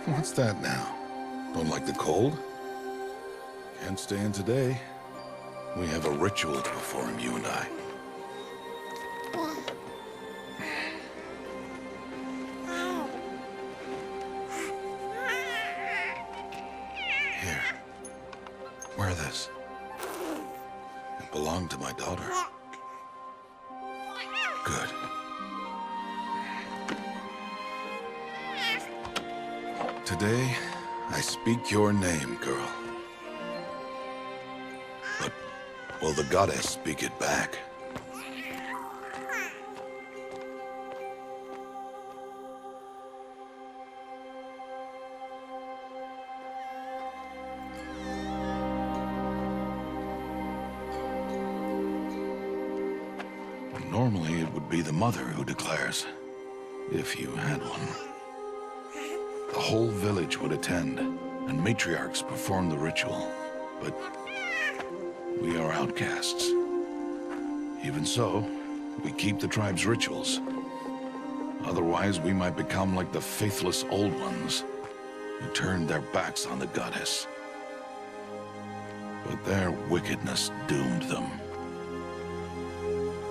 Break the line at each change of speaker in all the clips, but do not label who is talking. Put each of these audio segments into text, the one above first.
What's that now? Don't like the cold? Can't stay in today. We have a ritual to perform, you and I. Here. Wear this. It belonged to my daughter. Good. Today, I speak your name, girl. But will the goddess speak it back? Normally, it would be the mother who declares, if you had one. The whole village would attend, and matriarchs perform the ritual. But we are outcasts. Even so, we keep the tribe's rituals. Otherwise, we might become like the faithless old ones, who turned their backs on the goddess. But their wickedness doomed them.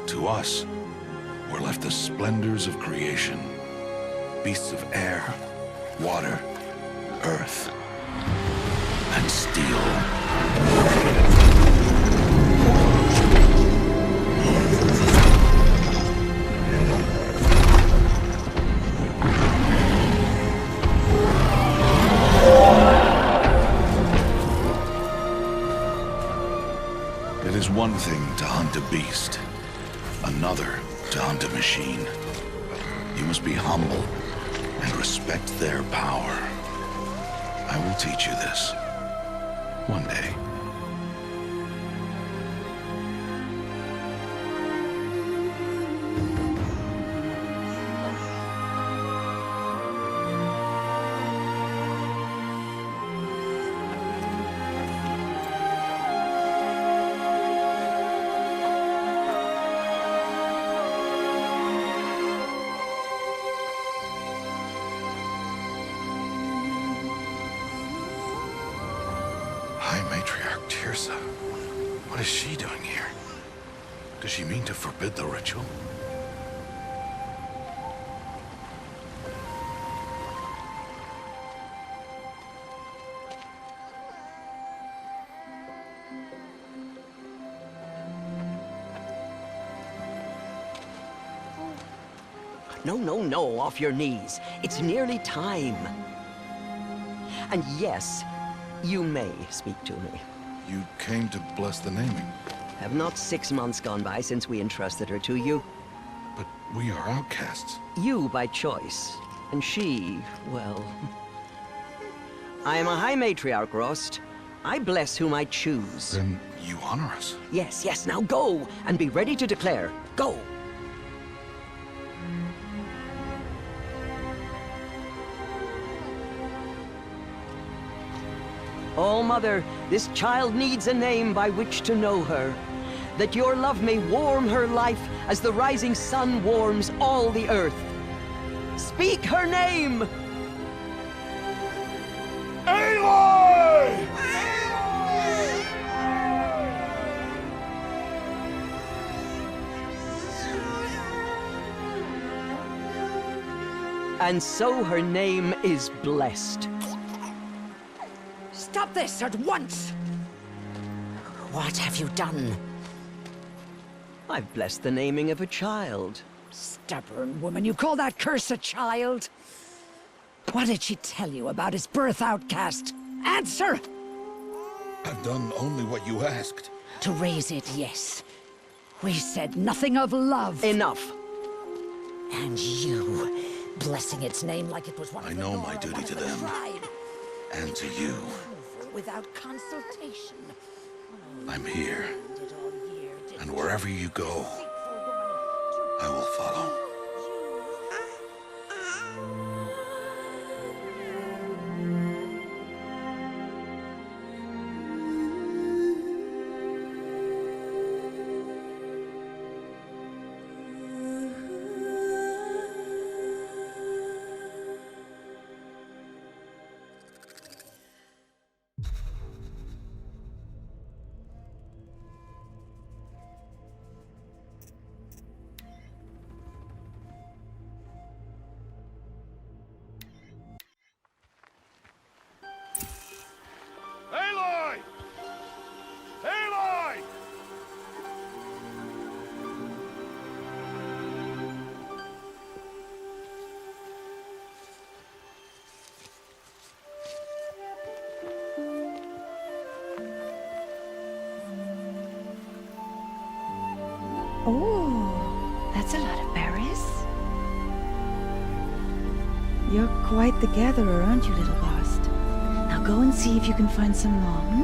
To us, were left the splendors of creation, beasts of air, water, earth, and steel. It is one thing to hunt a beast, another to hunt a machine. You must be humble and respect their power. I will teach you this. One day. What is she doing here? Does she mean to forbid the ritual?
No, off your knees. It's nearly time. And yes, you may speak to me.
You came to bless the naming.
Have not 6 months gone by since we entrusted her to you?
But we are outcasts.
You by choice, and she, well... I am a High Matriarch, Rost. I bless whom I choose.
Then you honor us.
Yes, now go, and be ready to declare. Go! Oh, Mother, this child needs a name by which to know her. That your love may warm her life as the rising sun warms all the earth. Speak her name! Aloy! And so her name is blessed.
Stop this at once! What have you done?
I've blessed the naming of a child.
Stubborn woman, you call that curse a child? What did she tell you about his birth, outcast? Answer!
I've done only what you asked.
To raise it, yes. We said nothing of love.
Enough.
And you, blessing its name like it was one
I
of the
know
Nora,
my duty
one of
to
the
them.
tribe.
And to you.
Without consultation.
I'm here.
Did all year, did
And wherever you go, I will follow.
That's a lot of berries. You're quite the gatherer, aren't you, little Bast? Now go and see if you can find some more, hmm?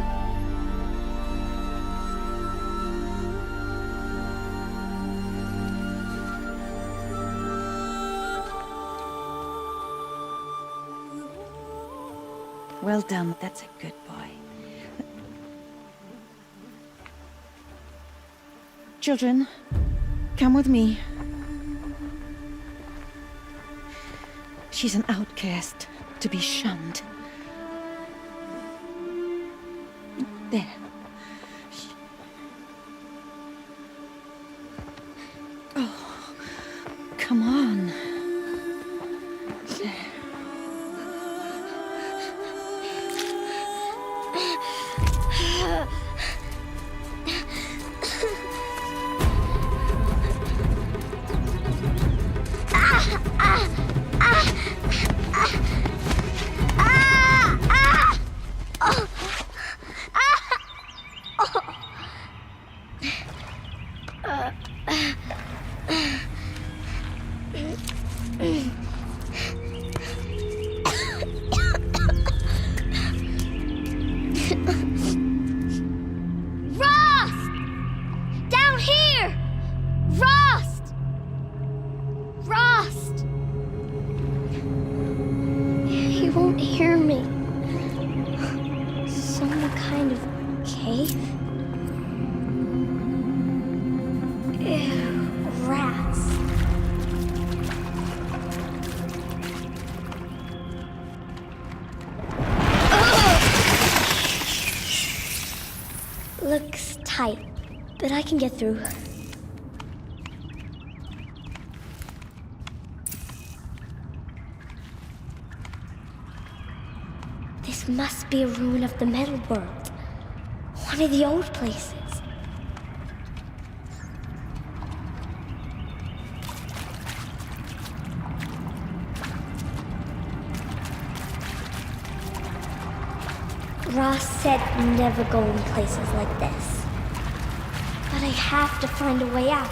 Well done, that's a good boy. Children, come with me. She's an outcast, to be shunned. There. Oh, come on. There.
Looks tight, but I can get through. This must be a ruin of the metal world. One of the old places. Ross said never go in places like this. But I have to find a way out.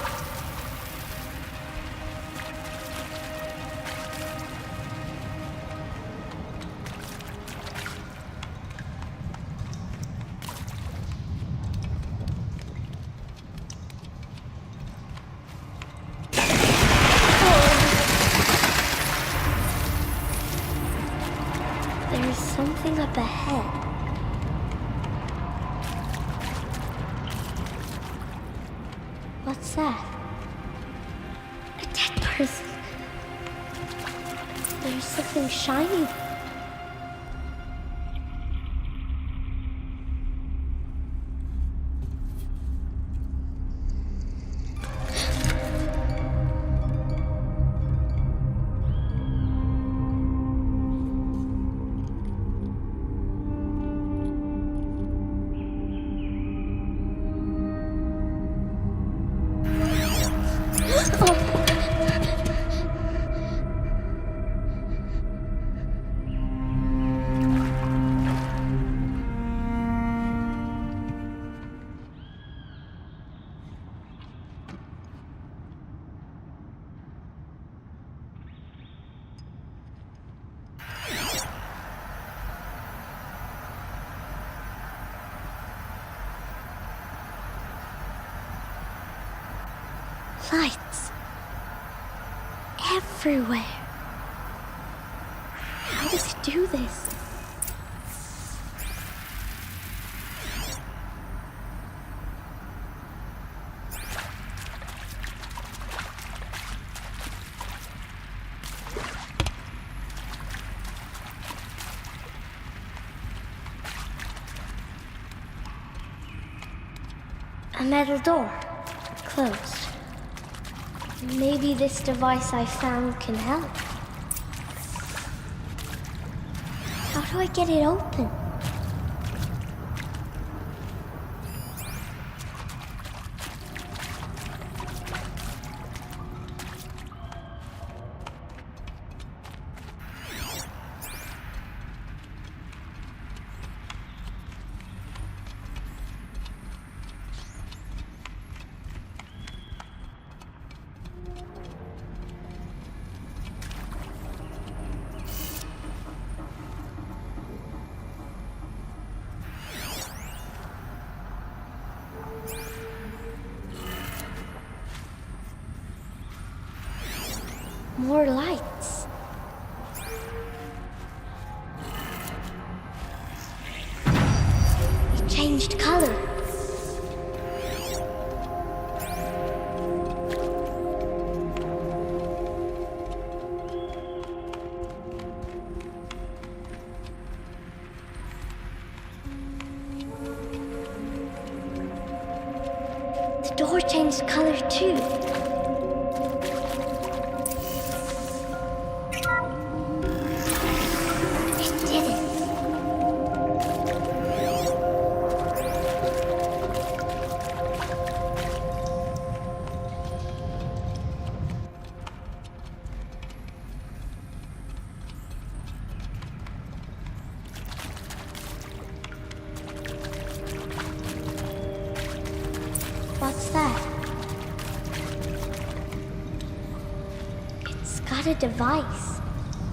There's something up ahead. What's that? A dead person. There's something shiny. Lights. Everywhere. How does he do this? A metal door. Closed. Maybe this device I found can help. How do I get it open? More lights. It changed color. The door changed color too. It did it. What's that? It's got a device,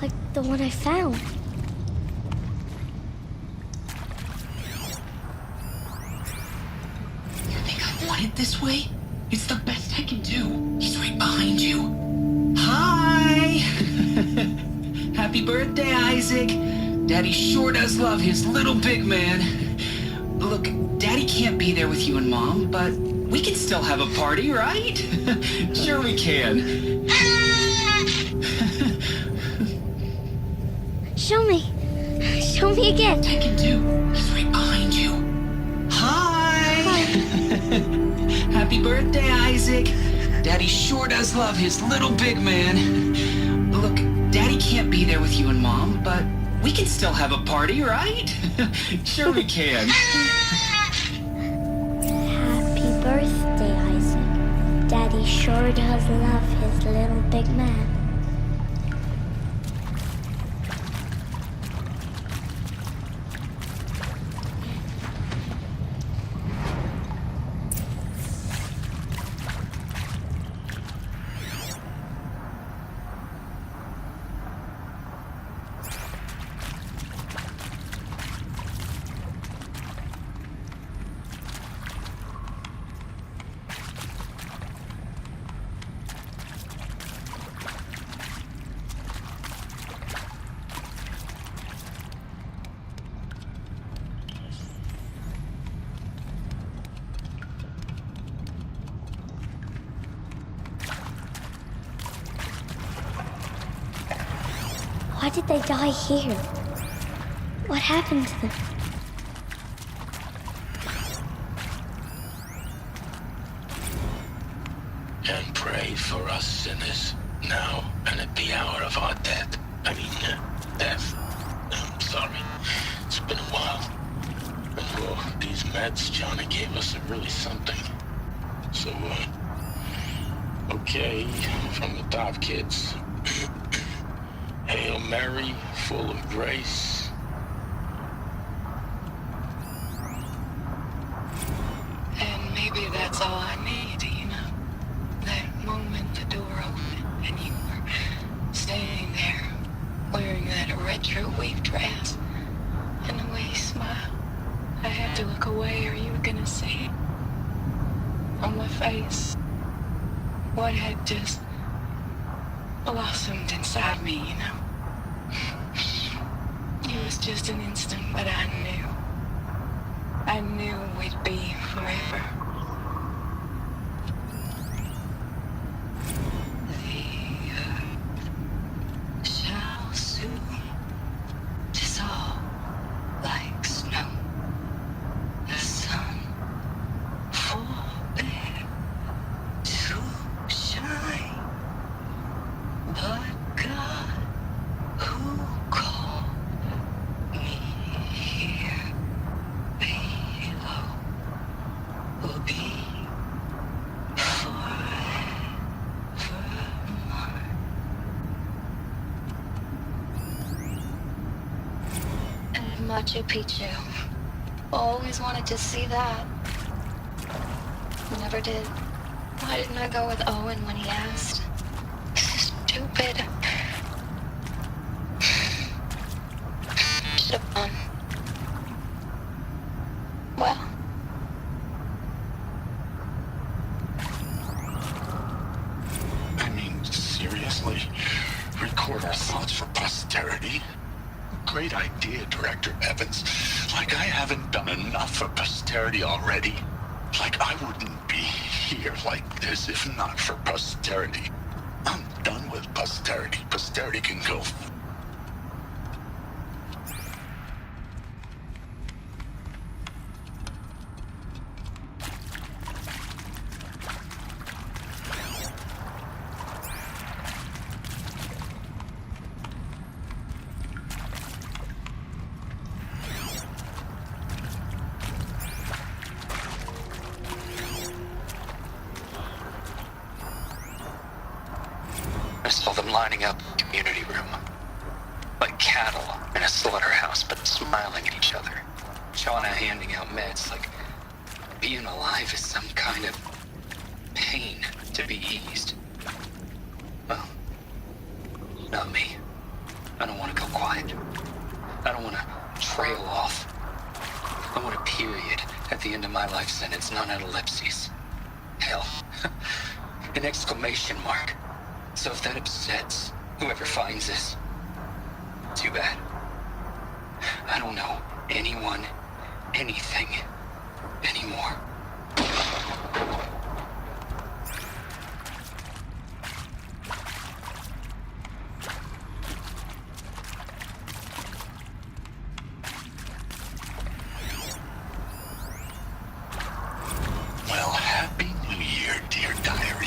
like the one I found.
You think I want it this way? It's the best I can do. He's right behind you. Hi! Happy birthday, Isaac. Daddy sure does love his little big man. Look, Daddy can't be there with you and Mom, but we can still have a party, right? Sure we can.
Show me. Show me again.
I can do. He's right behind you. Hi! Happy birthday, Isaac. Daddy sure does love his little big man. Look, Daddy can't be there with you and Mom, but we can still have a party, right? Sure we can.
Happy birthday, Isaac. Daddy sure does love his little big man. Why did they die here? What happened to them?
And pray for us sinners, now and at the hour of our death. Death. I'm sorry. It's been a while. And these meds Johnny gave us are really something. So, okay, from the top, kids. Hail Mary, full of grace.
And maybe that's all I need, you know? That moment the door opened and you were standing there wearing that retro wave dress and the way you smiled. I had to look away or you were gonna see it on my face what had just blossomed inside me, you know? It was just an instant, but I knew we'd be forever. The earth shall soon dissolve like snow. The sun forbear to shine. But God, who called me here below, will be forever mine. And Machu Picchu. Always wanted to see that. Never did. Why didn't I go with Owen when he asked? Stupid. Should have gone. Well.
Seriously? preserve our thoughts for posterity? Great idea, Director Evans. Like I haven't done enough for posterity already. Like I wouldn't be here like this if not for posterity. I'm done with posterity. Posterity can go.
I saw them lining up in the community room. Like cattle in a slaughterhouse, but smiling at each other. Shauna handing out meds like being alive is some kind of pain to be eased. Well, not me. I don't want to go quiet. I don't want to trail off. I want a period at the end of my life sentence, not an ellipses. Hell, an exclamation mark. So if that upsets whoever finds this, too bad. I don't know anyone, anything, anymore.
Well, Happy New Year, dear diary.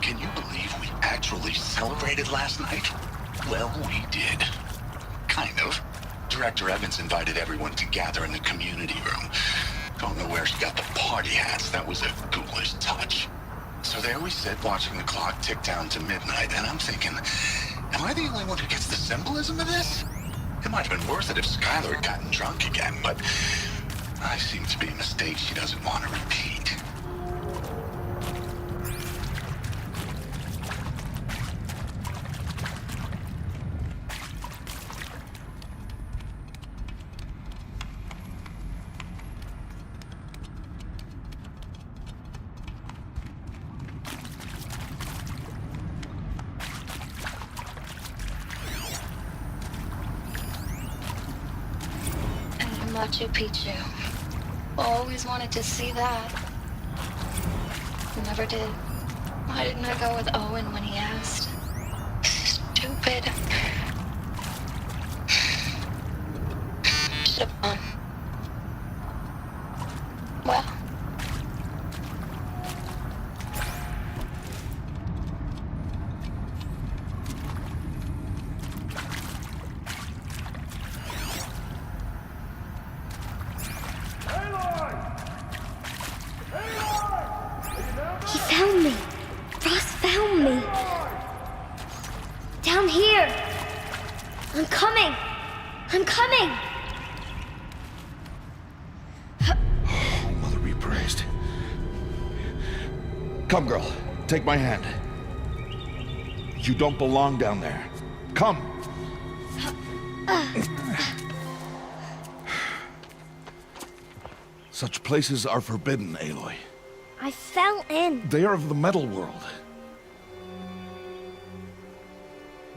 Can you believe we actually celebrated last night? Well, we did. Kind of. Director Evans invited everyone to gather in the community room. Don't know where she got the party hats. That was a ghoulish touch. So there we sit, watching the clock tick down to midnight, and I'm thinking, am I the only one who gets the symbolism of this? It might have been worth it if Skylar had gotten drunk again, but I seem to be a mistake she doesn't want to repeat.
Machu Picchu. Always wanted to see that. Never did. Why didn't I go with Owen when he asked? Stupid. Should have gone. Well.
He found me. Ross found me. Down here. I'm coming. I'm coming.
Oh, Mother be praised. Come, girl. Take my hand. You don't belong down there. Come. Such places are forbidden, Aloy.
I fell in.
They are of the metal world.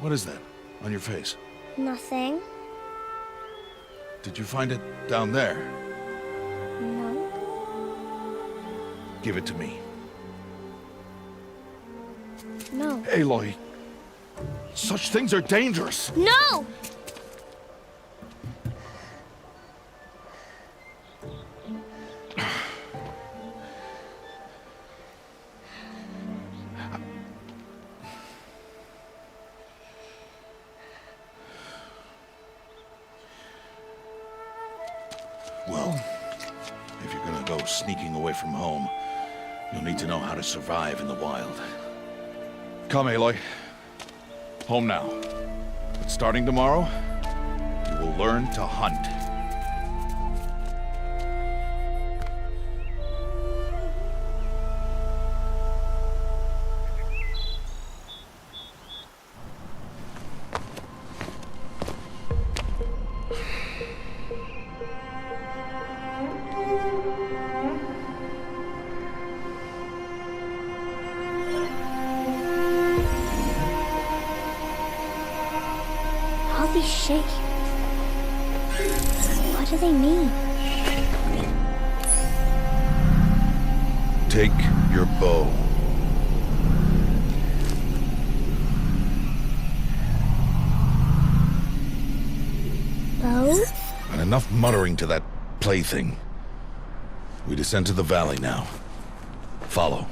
What is that on your face?
Nothing.
Did you find it down there?
No.
Give it to me.
No.
Aloy, such things are dangerous.
No!
Well, if you're gonna go sneaking away from home, you'll need to know how to survive in the wild. Come, Aloy. Home now. But starting tomorrow, you will learn to hunt.
shape. What do they mean?
Take your bow.
Bow?
And enough muttering to that plaything. We descend to the valley now. Follow.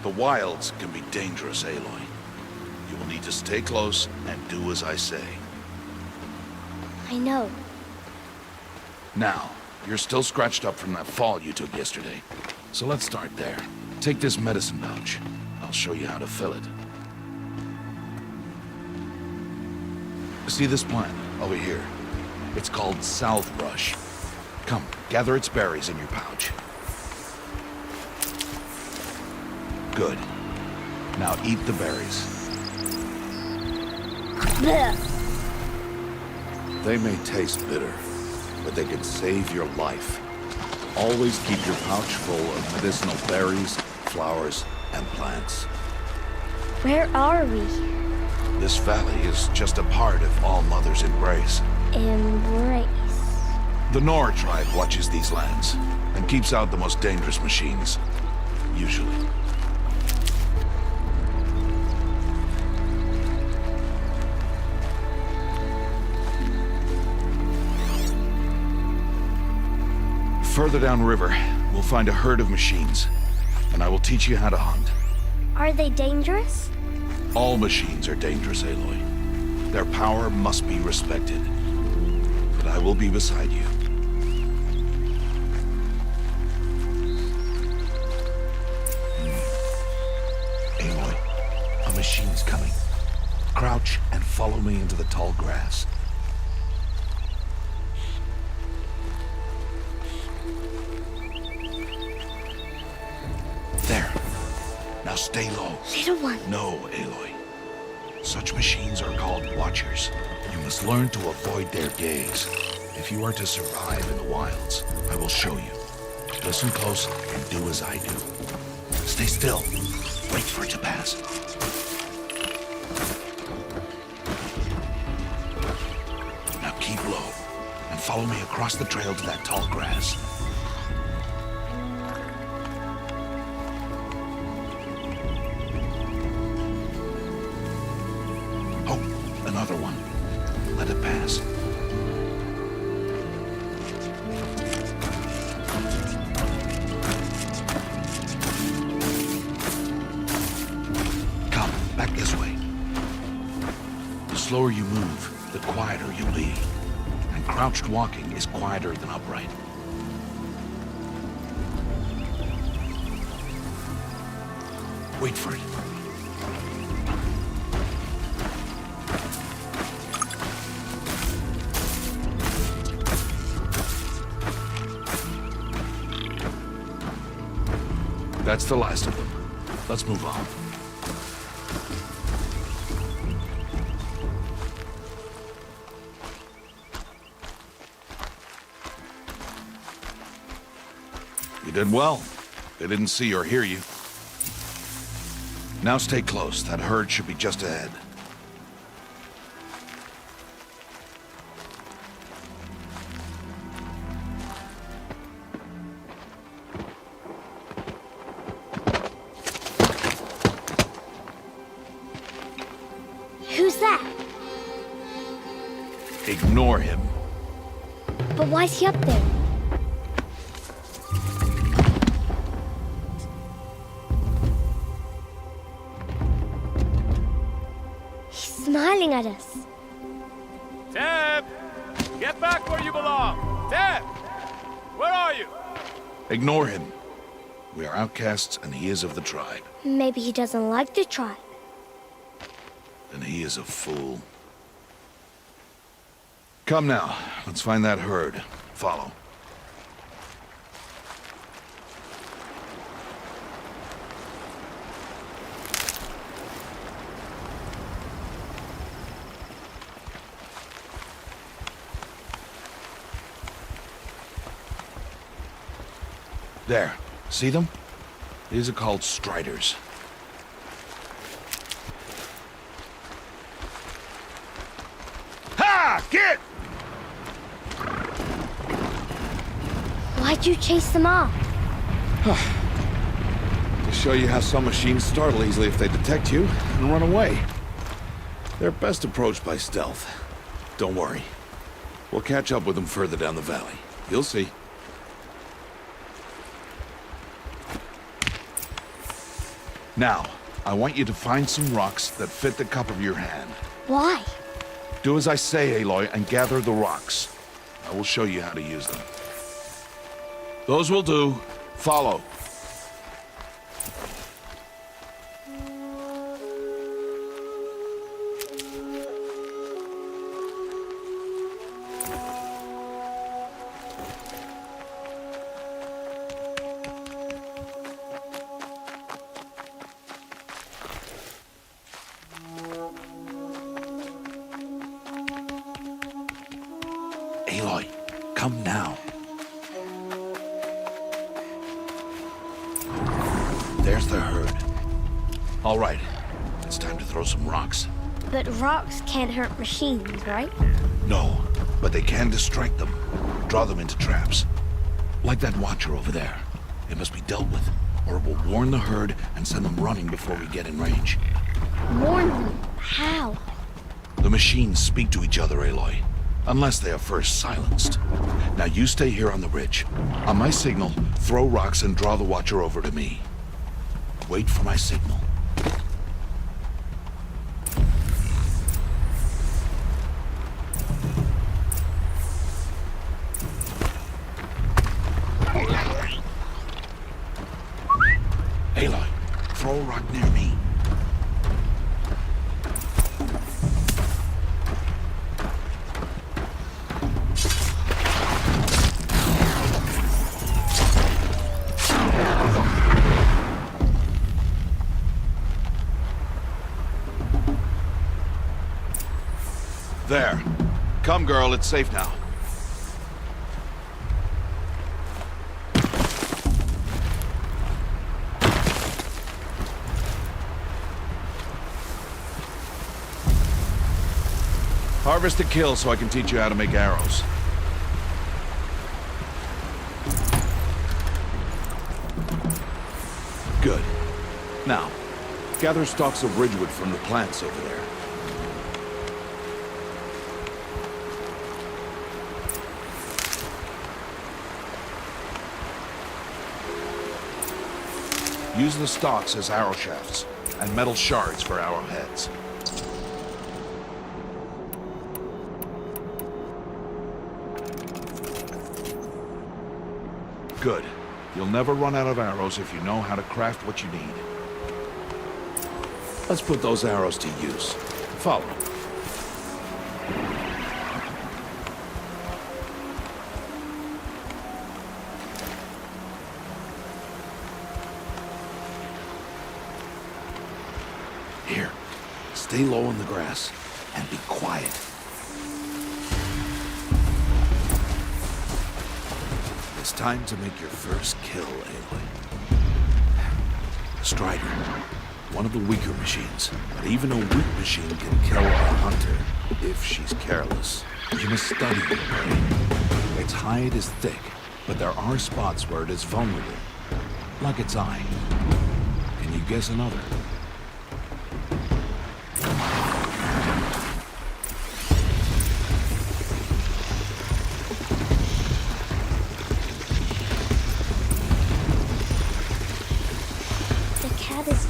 The wilds can be dangerous, Aloy. You will need to stay close and do as I say.
I know.
Now, you're still scratched up from that fall you took yesterday. So let's start there. Take this medicine pouch. I'll show you how to fill it. See this plant over here? It's called salve brush. Come, gather its berries in your pouch. Good. Now eat the berries.
Blech.
They may taste bitter, but they can save your life. Always keep your pouch full of medicinal berries, flowers, and plants.
Where are we?
This valley is just a part of All Mother's embrace.
Embrace.
The Nora tribe watches these lands and keeps out the most dangerous machines. Usually. Further downriver, we'll find a herd of machines, and I will teach you how to hunt.
Are they dangerous?
All machines are dangerous, Aloy. Their power must be respected. But I will be beside you. Aloy, a machine's coming. Crouch and follow me into the tall grass. There. Now stay low.
Little one.
No, Aloy. Such machines are called watchers. You must learn to avoid their gaze. If you are to survive in the wilds, I will show you. Listen close and do as I do. Stay still. Wait for it to pass. Now keep low and follow me across the trail to that tall grass. Another one. Let it pass. Come, back this way. The slower you move, the quieter you'll be. And crouched walking is quieter than upright. Wait for it. That's the last of them. Let's move on. You did well. They didn't see or hear you. Now stay close. That herd should be just ahead.
Who's that?
Ignore him.
But why's he up there? He's smiling at us.
Teb! Get back where you belong! Teb! Where are you?
Ignore him. We are outcasts and he is of the tribe.
Maybe he doesn't like the tribe.
And he is a fool. Come now, let's find that herd. Follow. There. See them? These are called striders. Ha! Get!
Why'd you chase them off?
To show you how some machines startle easily if they detect you and run away. They're best approached by stealth. Don't worry. We'll catch up with them further down the valley. You'll see. Now, I want you to find some rocks that fit the cup of your hand.
Why?
Do as I say, Aloy, and gather the rocks. I will show you how to use them. Those will do. Follow. Aloy, come now. There's the herd. All right, it's time to throw some rocks.
But rocks can't hurt machines, right?
No, but they can distract them. Draw them into traps. Like that watcher over there. It must be dealt with, or it will warn the herd and send them running before we get in range.
Warn them? How?
The machines speak to each other, Aloy. Unless they are first silenced. Now you stay here on the ridge. On my signal, throw rocks and draw the watcher over to me. Wait for my signal. Aloy, throw a rock near me. There. Come, girl, it's safe now. Harvest and kill so I can teach you how to make arrows. Good. Now, gather stalks of ridgewood from the plants over there. Use the stalks as arrow shafts, and metal shards for arrowheads. Good. You'll never run out of arrows if you know how to craft what you need. Let's put those arrows to use. Follow. Here, stay low in the grass, and be quiet. It's time to make your first kill, Aloy. Strider, one of the weaker machines, but even a weak machine can kill a hunter if she's careless. You must study the prey. Its hide is thick, but there are spots where it is vulnerable, like its eye. Can you guess another?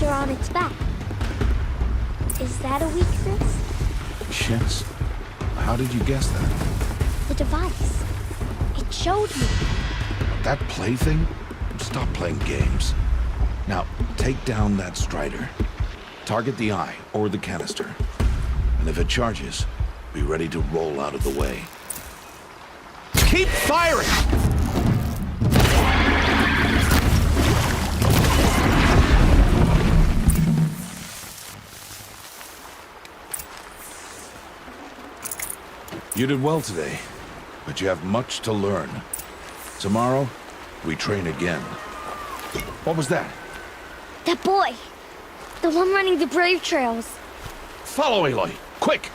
On its back. Is that a weakness?
Yes. How did you guess that?
The device. It showed me.
That plaything? Stop playing games. Now, take down that strider. Target the eye or the canister. And if it charges, be ready to roll out of the way. Keep firing! You did well today, but you have much to learn. Tomorrow, we train again. What was that?
That boy! The one running the brave trails.
Follow Aloy! Quick!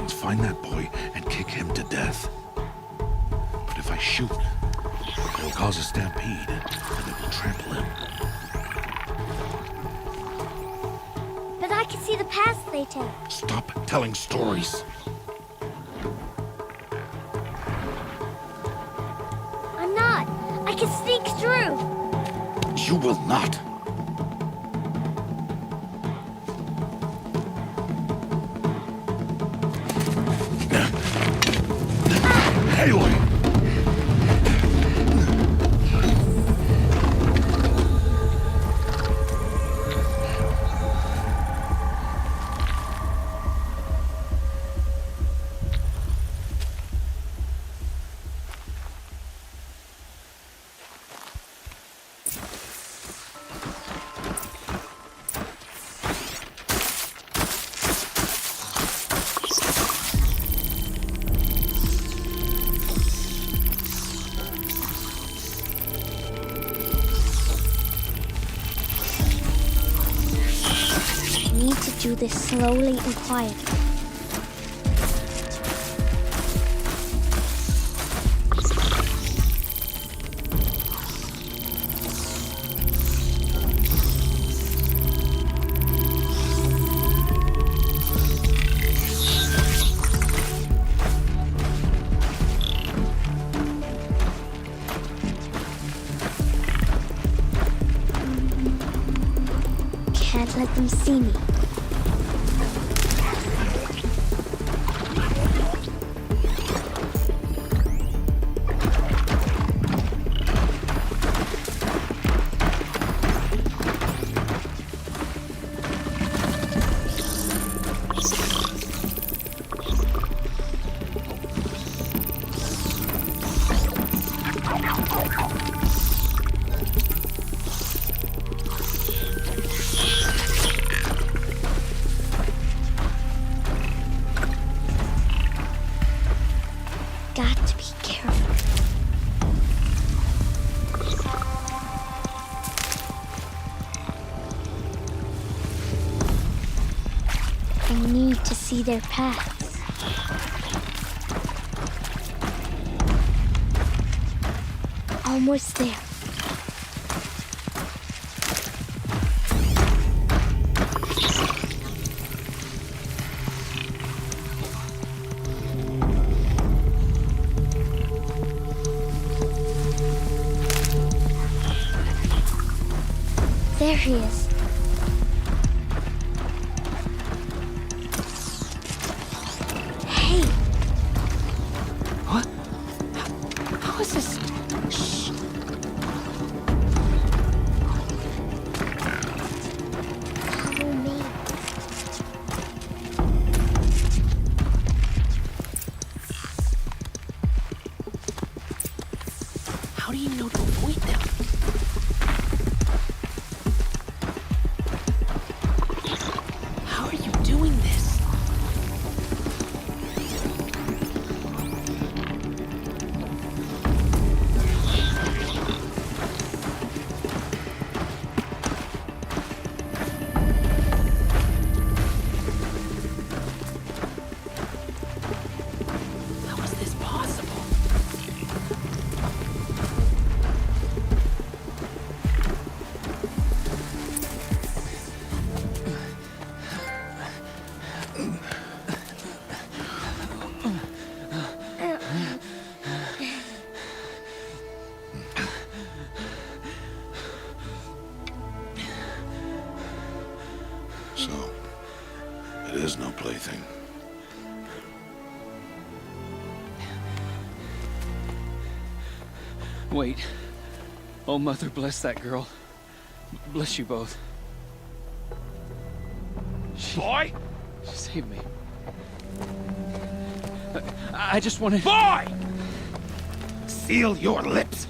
Find that boy and kick him to death. But if I shoot, it'll cause a stampede, and it will trample him.
But I can see the paths they take.
Stop telling stories.
I'm not. I can sneak through.
You will not. Aloy!
Do this slowly and quietly. Can't let them see me. See their paths. Almost there. There he is.
Wait. Oh, Mother, bless that girl. Bless you both.
Boy!
She saved me. I just wanted...
Boy! Seal your lips!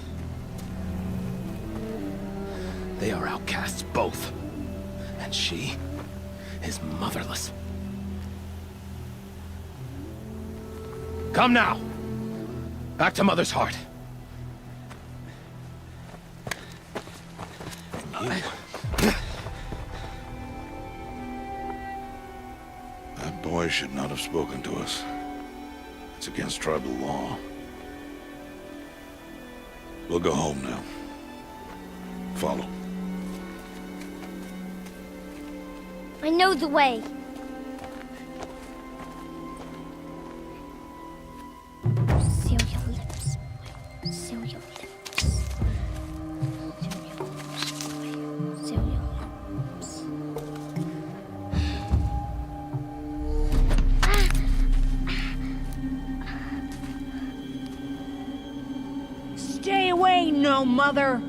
They are outcasts, both. And she is motherless. Come now! Back to Mother's heart.
That boy should not have spoken to us. It's against tribal law. We'll go home now. Follow.
I know the way. Seal your lips. Seal your lips. Seal your lips.
Stay away, no mother!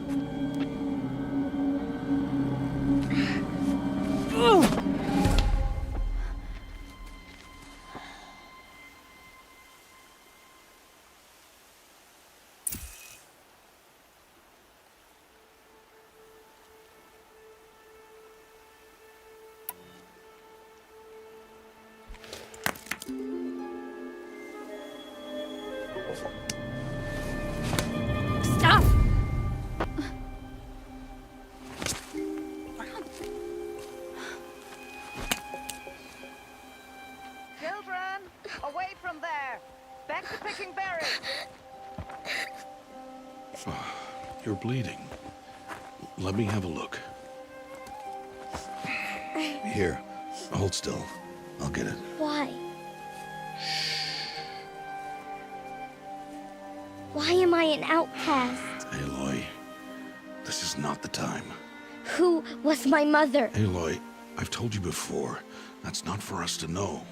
Stop!
Children, away from there. Back to picking berries.
You're bleeding. Let me have a look. Here, hold still. I'll get it.
Why? Why am I an outcast?
Aloy, this is not the time.
Who was my mother?
Aloy, I've told you before, that's not for us to know.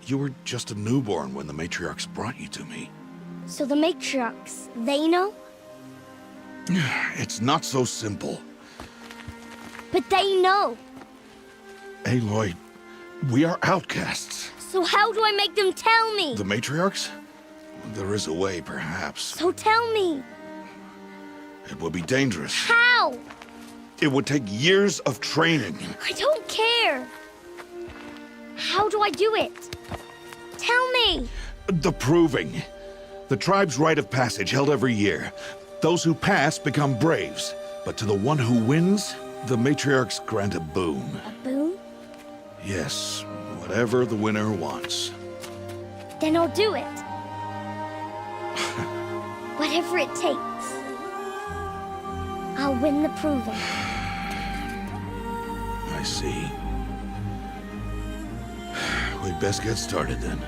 You were just a newborn when the matriarchs brought you to me.
So the matriarchs, they know?
It's not so simple.
But they know.
Aloy, we are outcasts.
So how do I make them tell me?
The matriarchs? There is a way, perhaps.
So tell me.
It would be dangerous.
How?
It would take years of training.
I don't care. How do I do it? Tell me.
The proving. The tribe's rite of passage held every year. Those who pass become braves. But to the one who wins, the matriarchs grant a boon.
A boon?
Yes, whatever the winner wants.
Then I'll do it. Whatever it takes. I'll win the proving.
I see. We'd best get started then.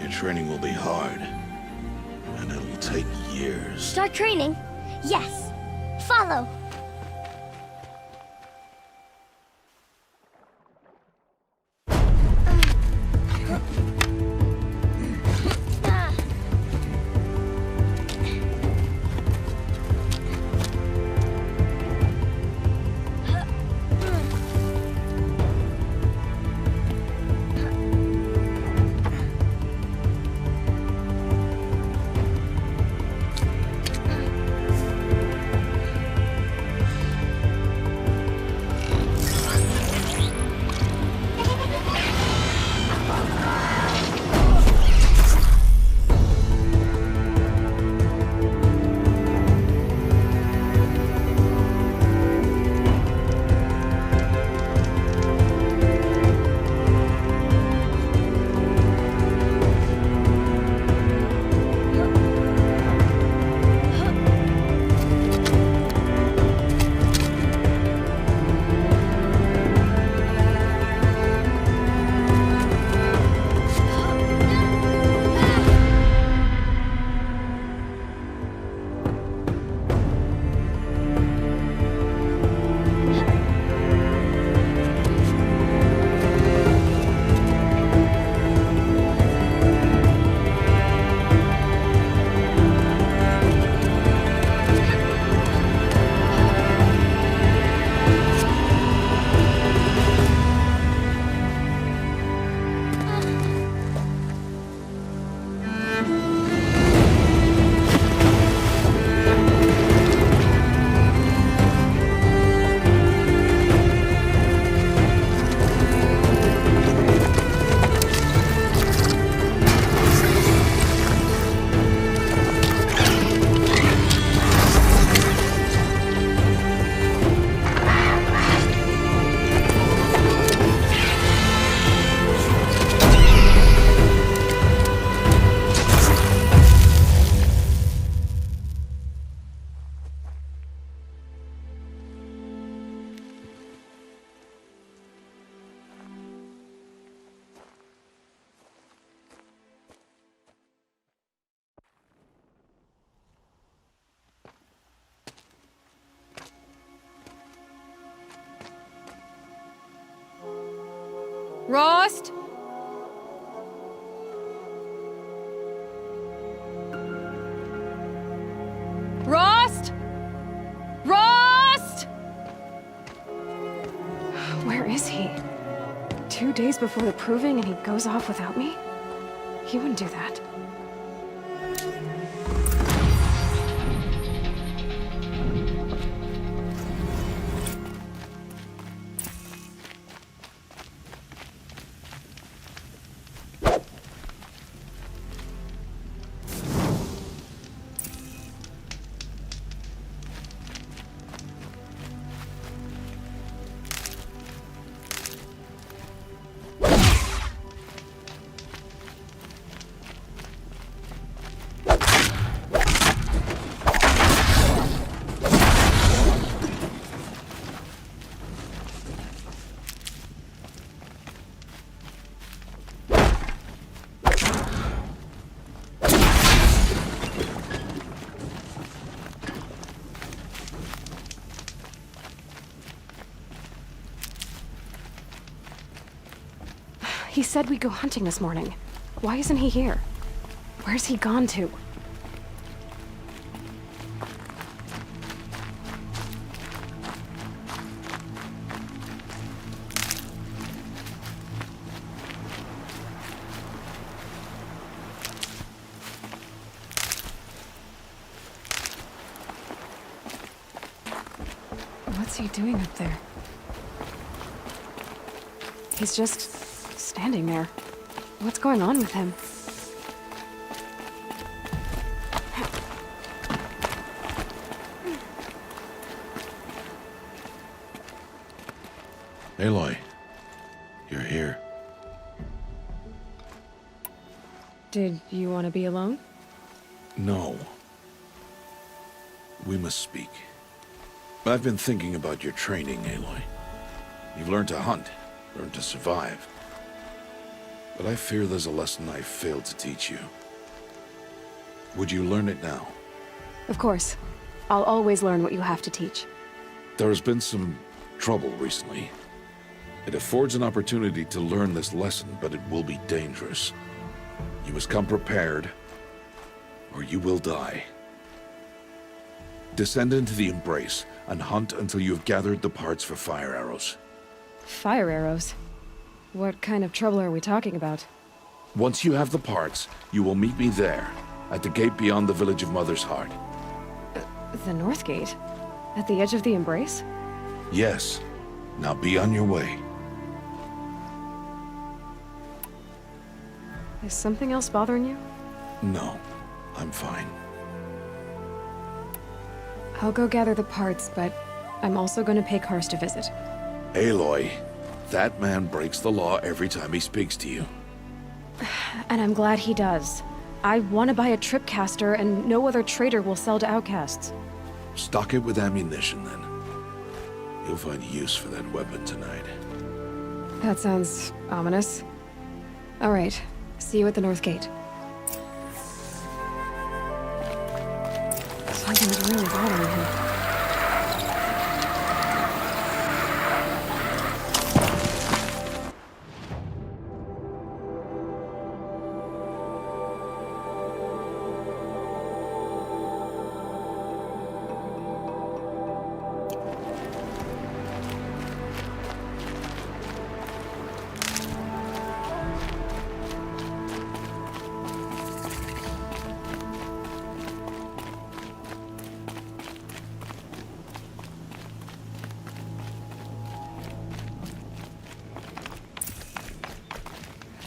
Your training will be hard, and it'll take years.
Start training? Yes. Follow.
Rost? Rost? Rost? Where is he? 2 days before the proving and he goes off without me? He wouldn't do that. He said we'd go hunting this morning. Why isn't he here? Where's he gone to? What's he doing up there? He's just standing there. What's going on with him?
Aloy, you're here.
Did you want to be alone?
No. We must speak. I've been thinking about your training, Aloy. You've learned to hunt, learned to survive. But I fear there's a lesson I've failed to teach you. Would you learn it now?
Of course. I'll always learn what you have to teach.
There has been some trouble recently. It affords an opportunity to learn this lesson, but it will be dangerous. You must come prepared, or you will die. Descend into the Embrace, and hunt until you have gathered the parts for fire arrows.
Fire arrows? What kind of trouble are we talking about?
Once you have the parts, you will meet me there, at the gate beyond the village of Mother's Heart.
The North Gate? At the edge of the Embrace?
Yes. Now be on your way.
Is something else bothering you?
No, I'm fine.
I'll go gather the parts, but I'm also going to pay Karst a visit.
Aloy, that man breaks the law every time he speaks to you.
And I'm glad he does. I want to buy a tripcaster, and no other trader will sell to outcasts.
Stock it with ammunition, then. You'll find use for that weapon tonight.
That sounds ominous. All right. See you at the North Gate. Something's really bothering him.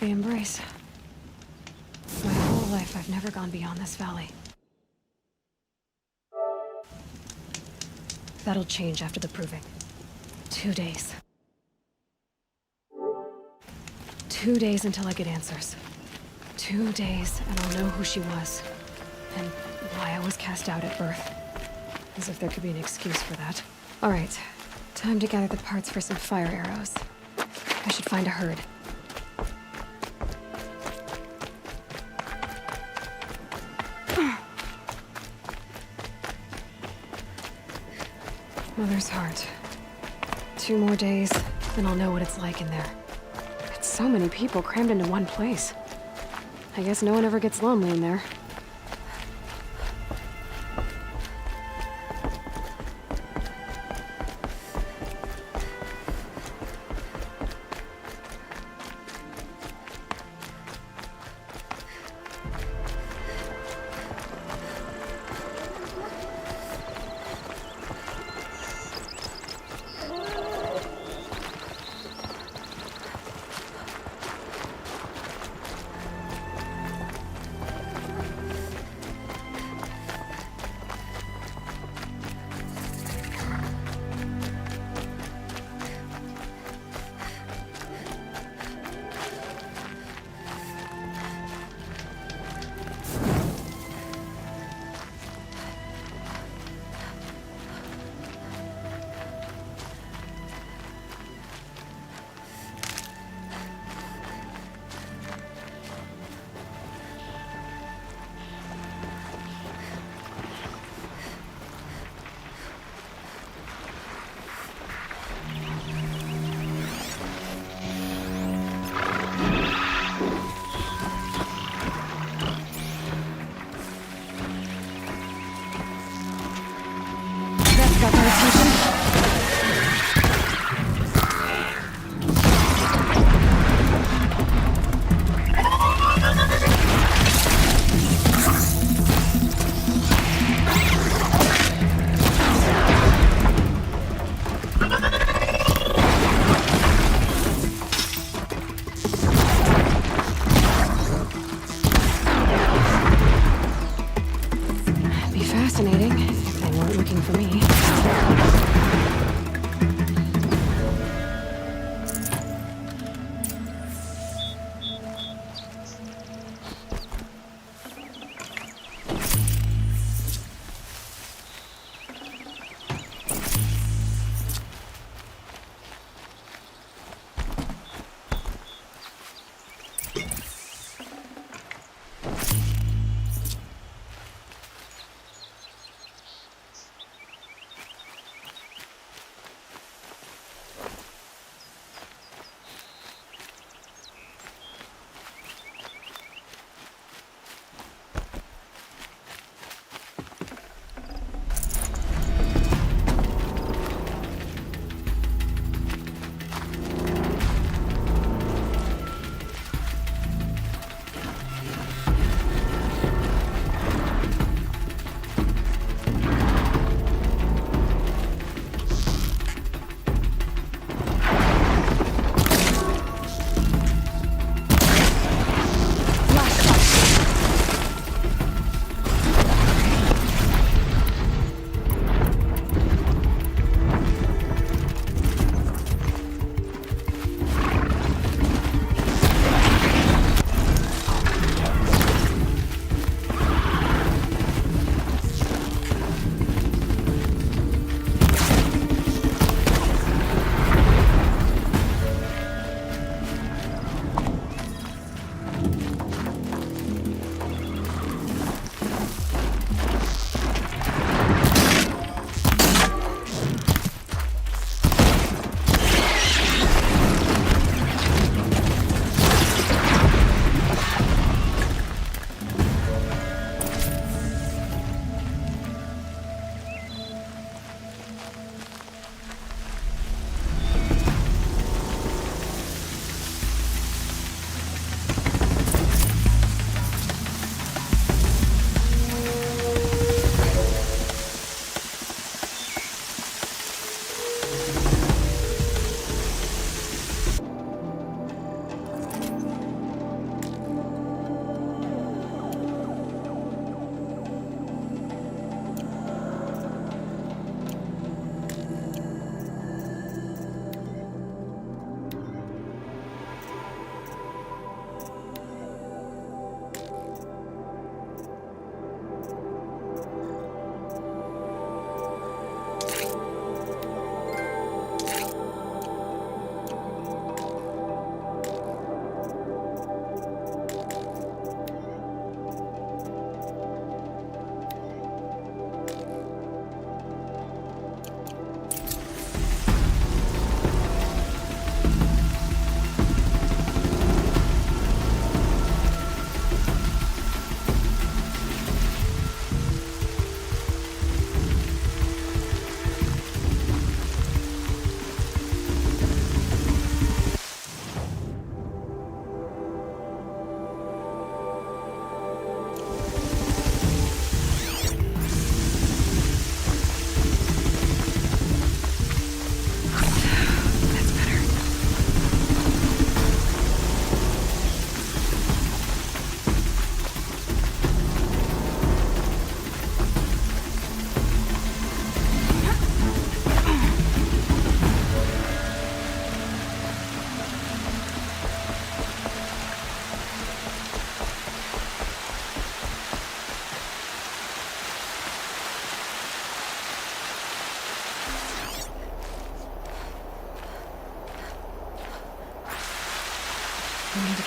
The Embrace. My whole life, I've never gone beyond this valley. That'll change after the proving. 2 days. 2 days until I get answers. 2 days, and I'll know who she was. And why I was cast out at birth. As if there could be an excuse for that. All right. Time to gather the parts for some fire arrows. I should find a herd. Mother's Heart. 2 more days, then I'll know what it's like in there. It's So many people crammed into one place. I guess no one ever gets lonely in there.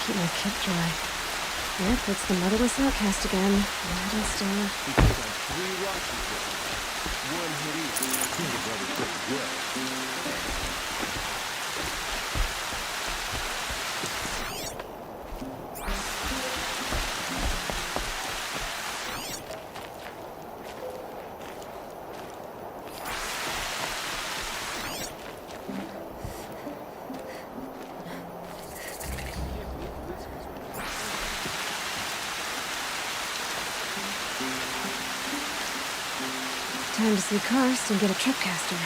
keep my kit dry. Yep, it's the motherless outcast again. Right and still. Time to see Karst and get a tripcaster.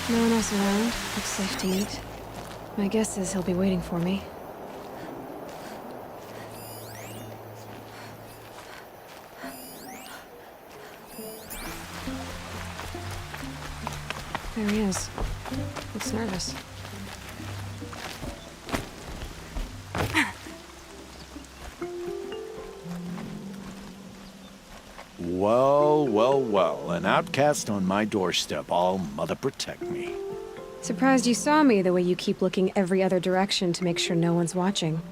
No one else around. Looks safe to eat. My guess is he'll be waiting for me. There he is. Looks nervous.
Well, well, well. An outcast on my doorstep. All mother protect me.
Surprised you saw me the way you keep looking every other direction to make sure no one's watching.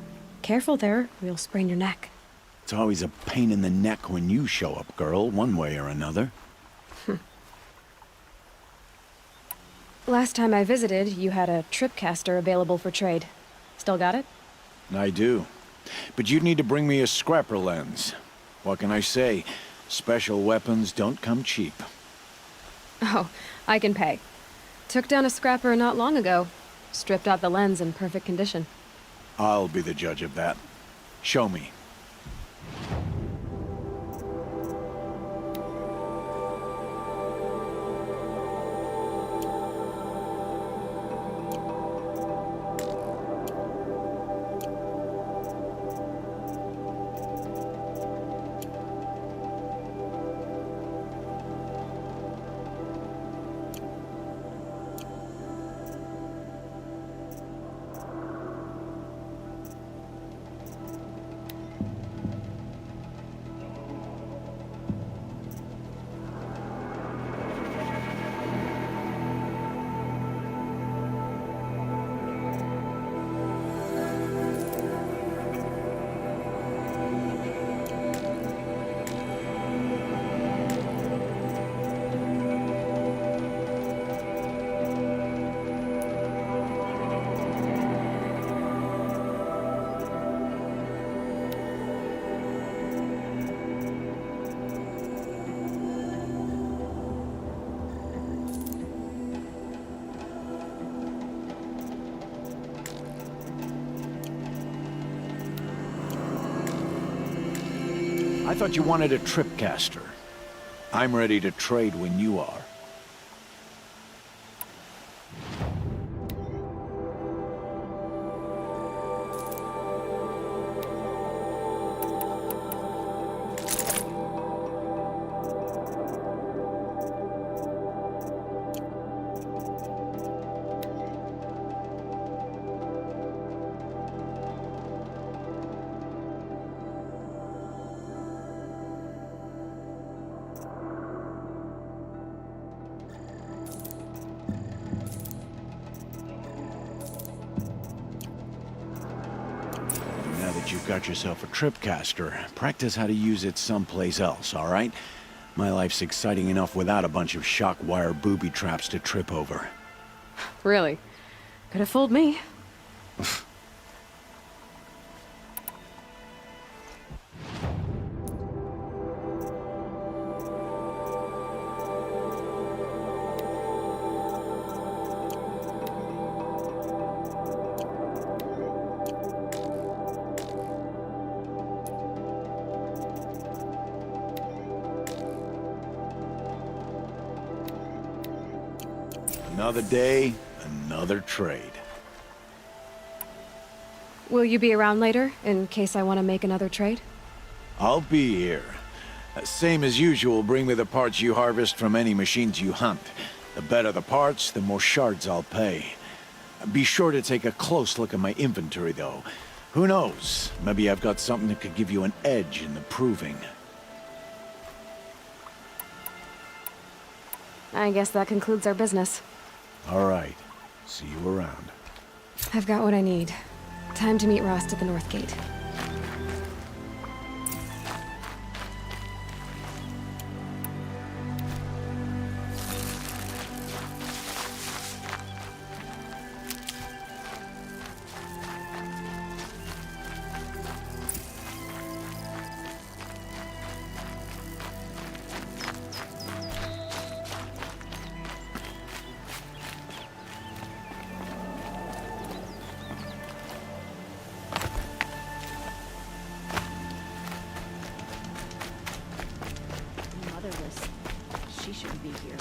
Careful there, or you'll sprain your neck.
It's always a pain in the neck when you show up, girl, one way or another.
Last time I visited, you had a tripcaster available for trade. Still got it?
I do. But you'd need to bring me a scrapper lens. What can I say? Special weapons don't come cheap.
Oh, I can pay. Took down a scrapper not long ago. Stripped out the lens in perfect condition.
I'll be the judge of that. Show me. I thought you wanted a tripcaster. I'm ready to trade when you are. You've got yourself a tripcaster. Practice how to use it someplace else, all right? My life's exciting enough without a bunch of shock wire booby traps to trip over.
Really? Could have fooled me.
Another day, Another trade.
Will you be around later, in case I want to make another trade?
I'll be here. Same as usual, bring me the parts you harvest from any machines you hunt. The better the parts, the more shards I'll pay. Be sure to take a close look at my inventory, though. Who knows? Maybe I've got something that could give you an edge in the proving.
I guess that concludes our business.
All right. See you around.
I've got what I need. Time to meet Rost at the North Gate.
She shouldn't be here.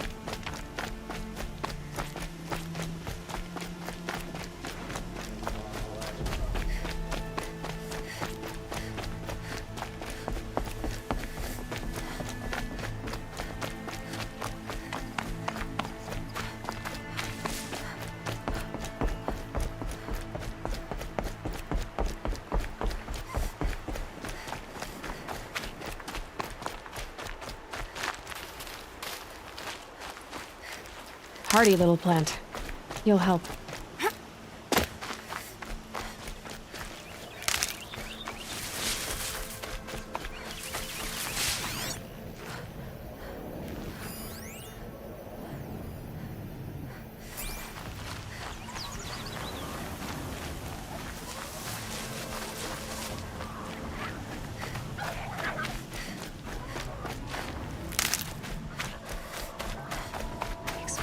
Hardy little plant. You'll help.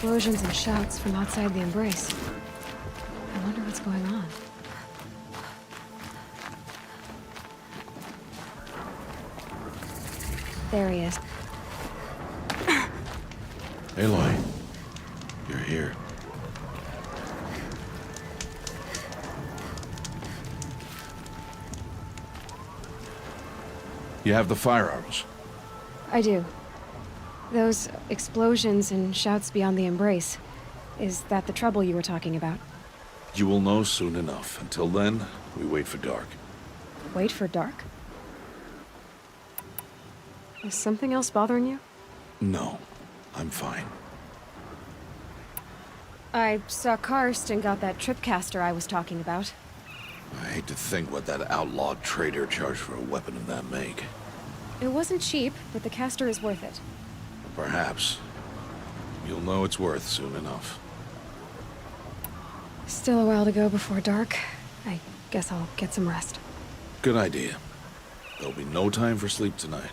Explosions and shouts from outside the embrace. I wonder what's going on. There he is.
Aloy, you're here. You have the fire arrows.
I do. Those explosions and shouts beyond the embrace. Is that the trouble you were talking about?
You will know soon enough. Until then, we wait for dark.
Wait for dark? Is something else bothering you?
No, I'm fine.
I saw Karst and got that tripcaster I was talking about.
I hate to think what that outlawed trader charged for a weapon of that make.
It wasn't cheap, but the caster is worth it.
Perhaps. You'll know it's worth soon enough.
Still a while to go before dark. I guess I'll get some rest.
Good idea. There'll be no time for sleep tonight.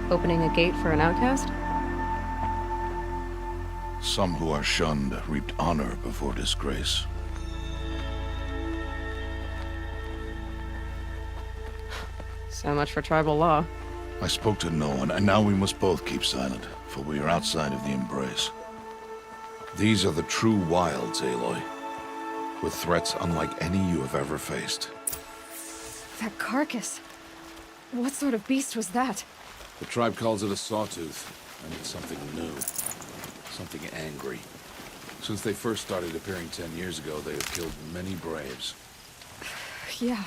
Opening a gate for an outcast?
Some who are shunned reaped honor before disgrace.
So much for tribal law.
I spoke to no one, and now we must both keep silent, for we are outside of the embrace. These are the true wilds, Aloy, with threats unlike any you have ever faced.
That carcass. What sort of beast was that?
The tribe calls it a sawtooth, and it's something new. Something angry. Since they first started appearing 10 years ago, they have killed many braves.
Yeah.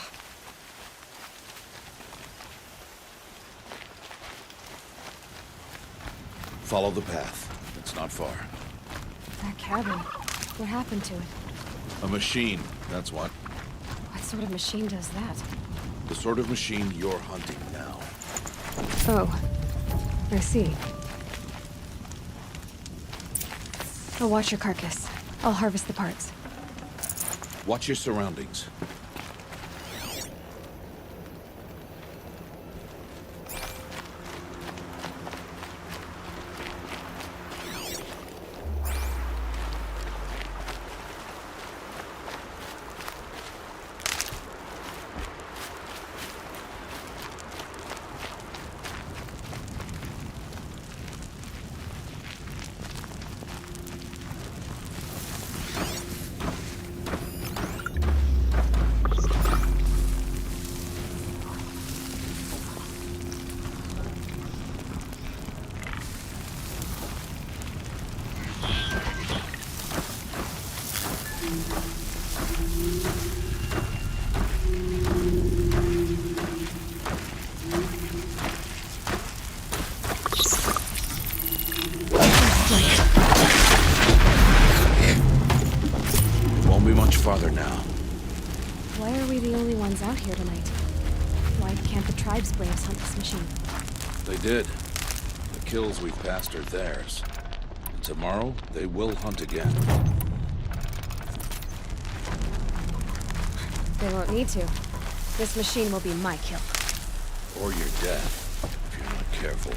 Follow the path. It's not far.
That cabin. What happened to it?
A machine, that's what.
What sort of machine does that?
The sort of machine you're hunting now.
Oh. I see. I'll watch your carcass. I'll harvest the parts.
Watch your surroundings. Won't be much farther now.
Why are we the only ones out here tonight? Why can't the tribe's braves hunt this machine?
They did. The kills we've passed are theirs. And tomorrow, they will hunt again.
They won't need to. This machine will be my kill.
Or your death, if you're not careful.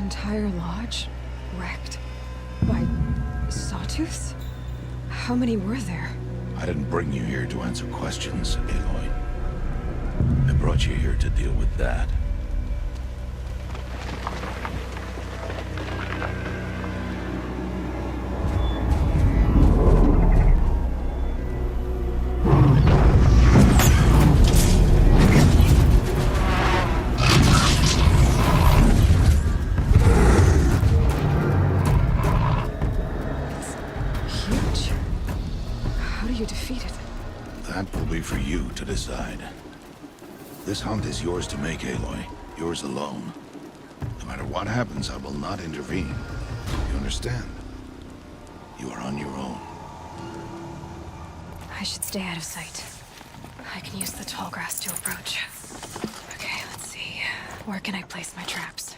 Entire lodge wrecked by sawtooths? How many were there?
I didn't bring you here to answer questions, Aloy. I brought you here to deal with that. That will be for you to decide. This hunt is yours to make, Aloy. Yours alone. No matter what happens, I will not intervene. You understand? You are on your own.
I should stay out of sight. I can use the tall grass to approach. Okay, let's see. Where can I place my traps?